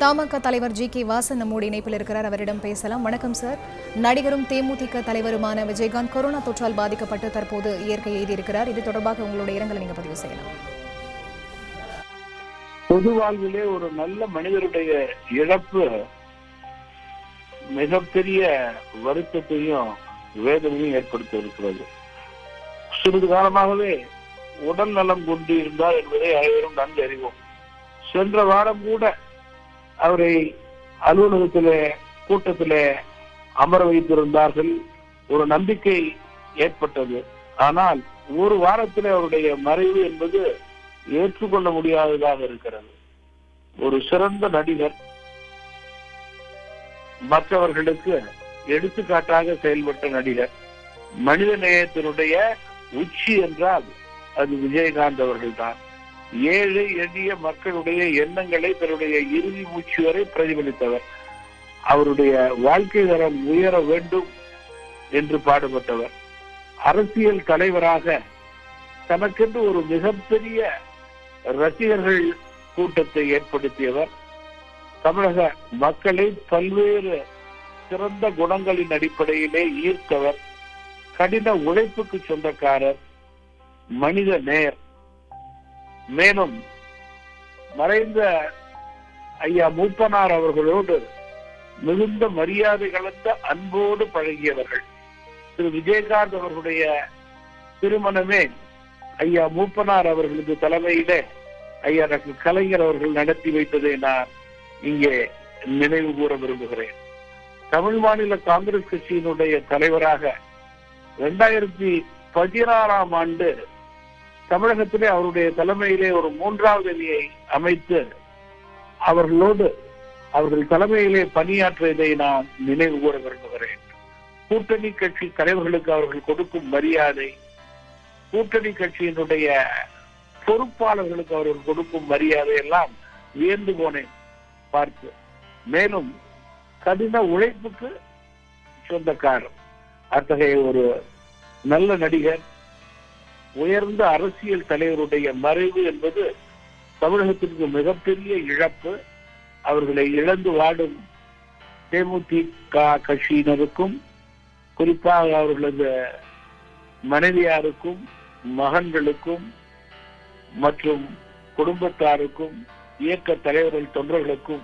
தமாக தலைவர் ஜி.கே. வாசன் நம்மோடு இணைப்பில் இருக்கிறார். அவரிடம் பேசலாம். வணக்கம் சார். நடிகரும் தேமுதிக தலைவருமான விஜயகாந்த் கொரோனா தொற்றால் பாதிக்கப்பட்டு தற்போது இயற்கை எய்தியிருக்கிறார். இது தொடர்பாக உங்களுடைய இரங்கலை நீங்க பதிவு செய்யலாம். பொது வாழ்விலே ஒரு நல்ல மனிதருடைய இழப்பு மிகப்பெரிய வருத்தத்தையும் வேதனையும் ஏற்படுத்தி இருக்கிறது. சிறிது காலமாகவே உடல் நலம் கொண்டு இருந்தார் என்பதை அனைவரும் நன்கு அறிவோம். சென்ற வாரம் கூட அவரை அலுவலகத்திலே கூட்டத்திலே அமர வைத்திருந்தார்கள். ஒரு நம்பிக்கை ஏற்பட்டது. ஆனால் ஒரு வாரத்திலே அவருடைய மறைவு என்பது ஏற்றுக்கொள்ள முடியாததாக இருக்கிறது. ஒரு சிறந்த நடிகர், மற்றவர்களுக்கு எடுத்துக்காட்டாக செயல்பட்ட நடிகர், மனித நேயத்தினுடைய உச்சி என்றால் அது விஜயகாந்த் அவர்கள்தான். ஏழை எளிய மக்களுடைய எண்ணங்களை தன்னுடைய இறுதி மூச்சு வரை பிரதிபலித்தவர். அவருடைய வாழ்க்கை தரம் உயர வேண்டும் என்று பாடுபட்டவர். அரசியல் தலைவராக தனக்கென்று ஒரு மிகப்பெரிய ரசிகர்கள் கூட்டத்தை ஏற்படுத்தியவர். தமிழக மக்களை பல்வேறு சிறந்த குணங்களின் அடிப்படையிலே ஈர்த்தவர். கடின உழைப்புக்கு சொந்தக்காரர், மனித நேயர். மேலும் மறைந்த ஐயா மூப்பனார் அவர்களோடு மிகுந்த மரியாதை கலந்த அன்போடு பழகியவர்கள். திரு விஜயகாந்த் அவர்களுடைய திருமணமே ஐயா மூப்பனார் அவர்களது தலைமையிலே ஐயா டாக்டர் கலைஞர் அவர்கள் நடத்தி வைத்ததை நான் இங்கே நினைவு கூற விரும்புகிறேன். தமிழ் மாநில காங்கிரஸ் கட்சியினுடைய தலைவராக 2016ஆம் ஆண்டு தமிழகத்திலே அவருடைய தலைமையிலே ஒரு 3வது அணியை அமைத்து அவர்களோடு அவர்கள் தலைமையிலே பணியாற்றியதை நான் நினைவு கூற விரும்புகிறேன். கூட்டணி கட்சி தலைவர்களுக்கு அவர்கள் கொடுக்கும் மரியாதை, கூட்டணி கட்சியினுடைய பொறுப்பாளர்களுக்கு அவர்கள் கொடுக்கும் மரியாதை எல்லாம் வியந்து போனேன் பார்த்து. மேலும் கடின உழைப்புக்கு சொந்தக்காரர். அத்தகைய ஒரு நல்ல நடிகர், உயர்ந்த அரசியல் தலைவருடைய மறைவு என்பது தமிழகத்திற்கு மிகப்பெரிய இழப்பு. அவர்களை இழந்து வாடும் தேமுதிக கட்சியினருக்கும், குறிப்பாக அவர்களது மனைவியாருக்கும், மகன்களுக்கும் மற்றும் குடும்பத்தாருக்கும், இயக்க தலைவர்கள், தொண்டர்களுக்கும்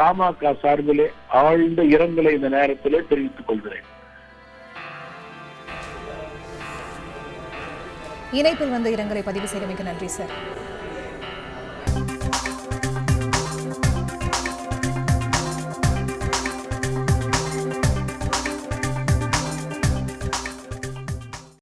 தமாக சார்பிலே ஆழ்ந்த இரங்கலை இந்த நேரத்திலே தெரிவித்துக் கொள்கிறேன். இணைப்பில் வந்து இரங்கலை பதிவு செய்தமைக்கு நன்றி சார்.